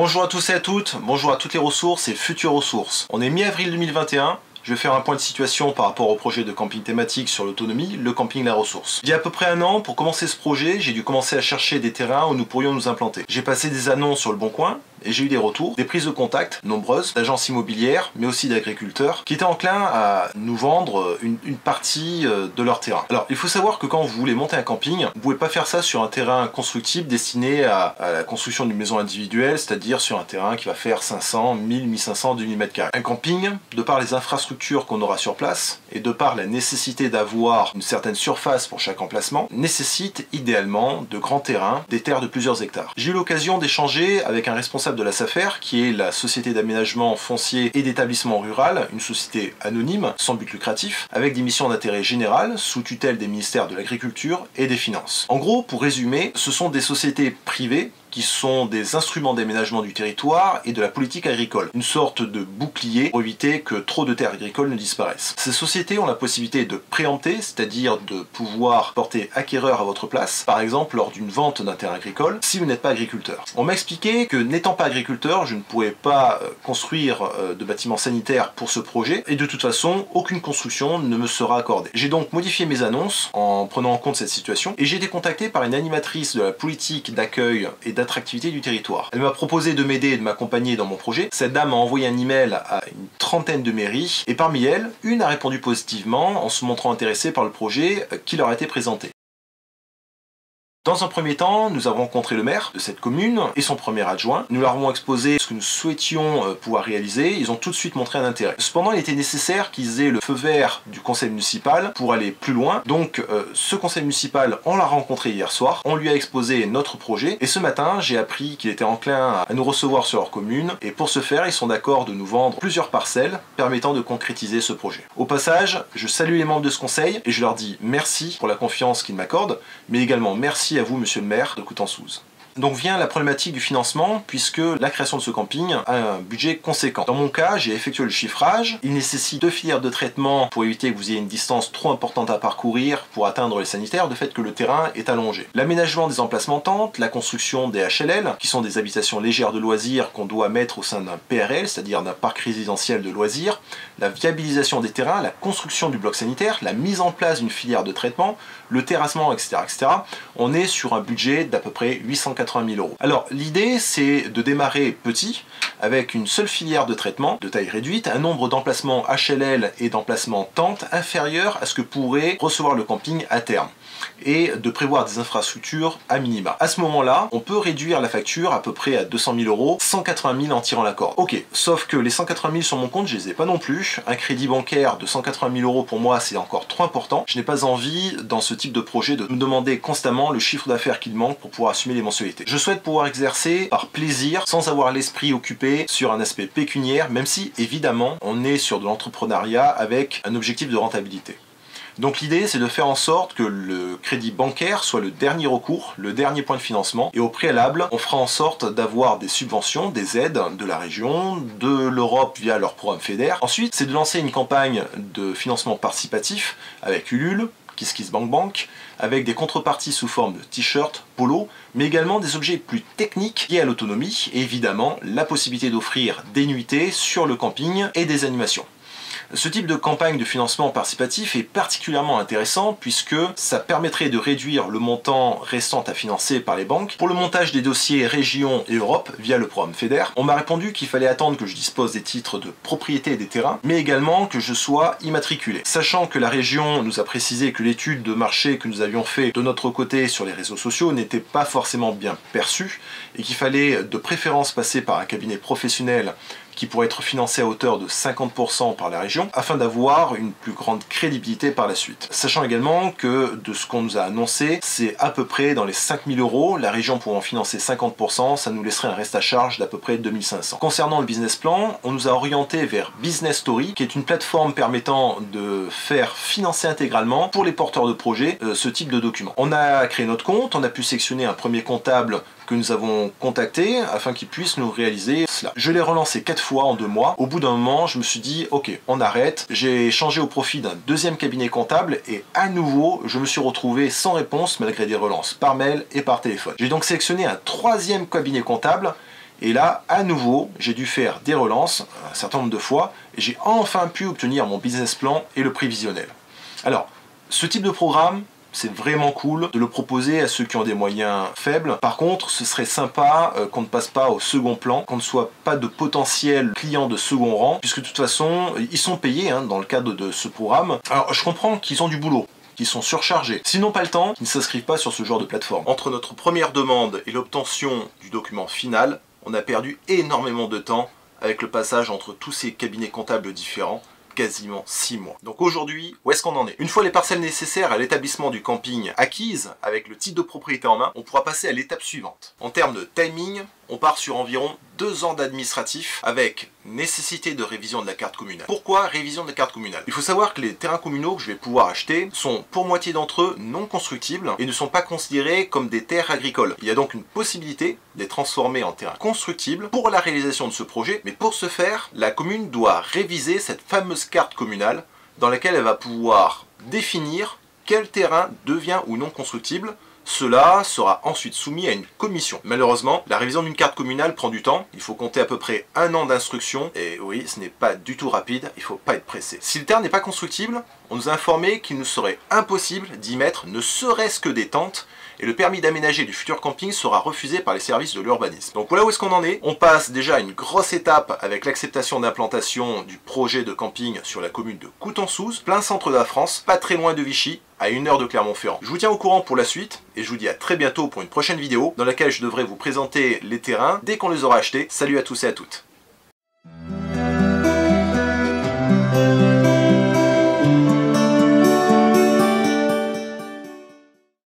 Bonjour à tous et à toutes, bonjour à toutes les ressources et futures ressources. On est mi-avril 2021. Je vais faire un point de situation par rapport au projet de camping thématique sur l'autonomie, le camping La Ressource. Il y a à peu près un an, pour commencer ce projet, j'ai dû commencer à chercher des terrains où nous pourrions nous implanter. J'ai passé des annonces sur le Bon Coin, et j'ai eu des retours, des prises de contact nombreuses, d'agences immobilières, mais aussi d'agriculteurs, qui étaient enclins à nous vendre une partie de leur terrain. Alors, il faut savoir que quand vous voulez monter un camping, vous ne pouvez pas faire ça sur un terrain constructible destiné à la construction d'une maison individuelle, c'est-à-dire sur un terrain qui va faire 500, 1000, 1500, 2000 m². Un camping, de par les infrastructures qu'on aura sur place, et de par la nécessité d'avoir une certaine surface pour chaque emplacement, nécessite idéalement de grands terrains, des terres de plusieurs hectares. J'ai eu l'occasion d'échanger avec un responsable de la SAFER, qui est la Société d'aménagement foncier et d'établissement rural, une société anonyme, sans but lucratif, avec des missions d'intérêt général, sous tutelle des ministères de l'Agriculture et des Finances. En gros, pour résumer, ce sont des sociétés privées qui sont des instruments d'aménagement du territoire et de la politique agricole. Une sorte de bouclier pour éviter que trop de terres agricoles ne disparaissent. Ces sociétés ont la possibilité de préempter, c'est-à-dire de pouvoir porter acquéreur à votre place, par exemple lors d'une vente d'un terrain agricole, si vous n'êtes pas agriculteur. On m'a expliqué que n'étant pas agriculteur, je ne pourrais pas construire de bâtiments sanitaires pour ce projet, et de toute façon, aucune construction ne me sera accordée. J'ai donc modifié mes annonces en prenant en compte cette situation, et j'ai été contacté par une animatrice de la politique d'accueil et d'attractivité du territoire. Elle m'a proposé de m'aider et de m'accompagner dans mon projet. Cette dame m'a envoyé un email à une trentaine de mairies et parmi elles, une a répondu positivement en se montrant intéressée par le projet qui leur a été présenté. Dans un premier temps, nous avons rencontré le maire de cette commune et son premier adjoint. Nous leur avons exposé ce que nous souhaitions pouvoir réaliser. Ils ont tout de suite montré un intérêt. Cependant, il était nécessaire qu'ils aient le feu vert du conseil municipal pour aller plus loin. Donc, ce conseil municipal, on l'a rencontré hier soir. On lui a exposé notre projet. Et ce matin, j'ai appris qu'il était enclin à nous recevoir sur leur commune. Et pour ce faire, ils sont d'accord de nous vendre plusieurs parcelles permettant de concrétiser ce projet. Au passage, je salue les membres de ce conseil et je leur dis merci pour la confiance qu'ils m'accordent, mais également merci à vous, monsieur le maire de Coutançouz. Donc vient la problématique du financement, puisque la création de ce camping a un budget conséquent. Dans mon cas, j'ai effectué le chiffrage. Il nécessite 2 filières de traitement pour éviter que vous ayez une distance trop importante à parcourir pour atteindre les sanitaires, de fait que le terrain est allongé. L'aménagement des emplacements tentes, la construction des HLL, qui sont des habitations légères de loisirs qu'on doit mettre au sein d'un PRL, c'est-à-dire d'un parc résidentiel de loisirs, la viabilisation des terrains, la construction du bloc sanitaire, la mise en place d'une filière de traitement, le terrassement, etc., etc. On est sur un budget d'à peu près 880 000 €. Alors l'idée c'est de démarrer petit avec une seule filière de traitement de taille réduite, un nombre d'emplacements HLL et d'emplacements tentes inférieur à ce que pourrait recevoir le camping à terme et de prévoir des infrastructures à minima. À ce moment-là, on peut réduire la facture à peu près à 200 000 €, 180 000 en tirant la corde. Ok, sauf que les 180 000 sur mon compte, je les ai pas non plus. Un crédit bancaire de 180 000 € pour moi, c'est encore trop important. Je n'ai pas envie, dans ce type de projet, de me demander constamment le chiffre d'affaires qu'il manque pour pouvoir assumer les mensualités. Je souhaite pouvoir exercer par plaisir, sans avoir l'esprit occupé sur un aspect pécuniaire, même si, évidemment, on est sur de l'entrepreneuriat avec un objectif de rentabilité. Donc l'idée c'est de faire en sorte que le crédit bancaire soit le dernier recours, le dernier point de financement, et au préalable on fera en sorte d'avoir des subventions, des aides de la région, de l'Europe via leur programme FEDER. Ensuite c'est de lancer une campagne de financement participatif avec Ulule, KissKissBankBank, avec des contreparties sous forme de t-shirts, polos, mais également des objets plus techniques liés à l'autonomie, et évidemment la possibilité d'offrir des nuitées sur le camping et des animations. Ce type de campagne de financement participatif est particulièrement intéressant puisque ça permettrait de réduire le montant restant à financer par les banques. Pour le montage des dossiers région et Europe via le programme FEDER, on m'a répondu qu'il fallait attendre que je dispose des titres de propriété des terrains, mais également que je sois immatriculé. Sachant que la région nous a précisé que l'étude de marché que nous avions fait de notre côté sur les réseaux sociaux n'était pas forcément bien perçue et qu'il fallait de préférence passer par un cabinet professionnel qui pourrait être financé à hauteur de 50% par la région, afin d'avoir une plus grande crédibilité par la suite. Sachant également que de ce qu'on nous a annoncé, c'est à peu près dans les 5 000 €, la région pouvant financer 50%, ça nous laisserait un reste à charge d'à peu près 2 500. Concernant le business plan, on nous a orienté vers Business Story, qui est une plateforme permettant de faire financer intégralement pour les porteurs de projets ce type de document. On a créé notre compte, on a pu sélectionner un premier comptable que nous avons contacté afin qu'il puisse nous réaliser cela. Je l'ai relancé 4 fois en 2 mois. Au bout d'un moment, je me suis dit ok, on arrête. J'ai changé au profit d'un deuxième cabinet comptable et à nouveau, je me suis retrouvé sans réponse malgré des relances par mail et par téléphone. J'ai donc sélectionné un troisième cabinet comptable Et là, à nouveau, j'ai dû faire des relances un certain nombre de fois et j'ai enfin pu obtenir mon business plan et le prévisionnel. Alors, ce type de programme, c'est vraiment cool de le proposer à ceux qui ont des moyens faibles. Par contre, ce serait sympa qu'on ne passe pas au second plan, qu'on ne soit pas de potentiels clients de second rang, puisque de toute façon, ils sont payés dans le cadre de ce programme. Alors, je comprends qu'ils ont du boulot, qui sont surchargés. S'ils n'ont pas le temps, ils ne s'inscrivent pas sur ce genre de plateforme. Entre notre première demande et l'obtention du document final, on a perdu énormément de temps avec le passage entre tous ces cabinets comptables différents, quasiment 6 mois. Donc aujourd'hui, où est-ce qu'on en est? Une fois les parcelles nécessaires à l'établissement du camping acquises, avec le titre de propriété en main, on pourra passer à l'étape suivante. En termes de timing, on part sur environ 2 ans d'administratif avec nécessité de révision de la carte communale. Pourquoi révision de la carte communale? Il faut savoir que les terrains communaux que je vais pouvoir acheter sont pour moitié d'entre eux non constructibles et ne sont pas considérés comme des terres agricoles. Il y a donc une possibilité de les transformer en terrains constructibles pour la réalisation de ce projet, mais pour ce faire, la commune doit réviser cette fameuse carte communale dans laquelle elle va pouvoir définir quel terrain devient ou non constructible. Cela sera ensuite soumis à une commission. Malheureusement, la révision d'une carte communale prend du temps. Il faut compter à peu près 1 an d'instruction. Et oui, ce n'est pas du tout rapide. Il ne faut pas être pressé. Si le terrain n'est pas constructible, on nous a informé qu'il nous serait impossible d'y mettre ne serait-ce que des tentes. Et le permis d'aménager du futur camping sera refusé par les services de l'urbanisme. Donc voilà où est-ce qu'on en est. On passe déjà à une grosse étape avec l'acceptation d'implantation du projet de camping sur la commune de Coutançouz, plein centre de la France, pas très loin de Vichy, à 1 heure de Clermont-Ferrand. Je vous tiens au courant pour la suite et je vous dis à très bientôt pour une prochaine vidéo dans laquelle je devrais vous présenter les terrains dès qu'on les aura achetés. Salut à tous et à toutes.